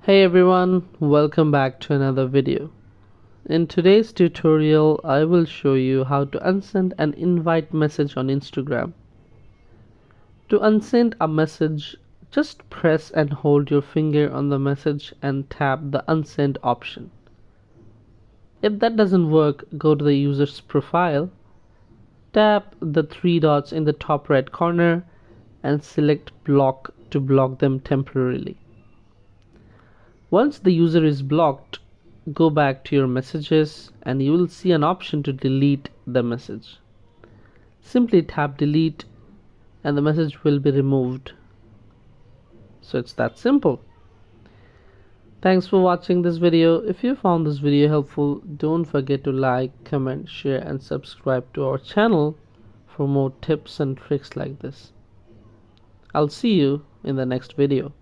Hey everyone, welcome back to another video. In today's tutorial, I will show you how to unsend an invite message on Instagram. To unsend a message, just press and hold your finger on the message and tap the unsend option. If that doesn't work, go to the user's profile, tap the three dots in the top right corner and select block to block them temporarily. Once the user is blocked, go back to your messages and you will see an option to delete the message. Simply tap delete and the message will be removed. So it's that simple. Thanks for watching this video. If you found this video helpful, don't forget to like, comment, share and subscribe to our channel for more tips and tricks like this. I'll see you in the next video.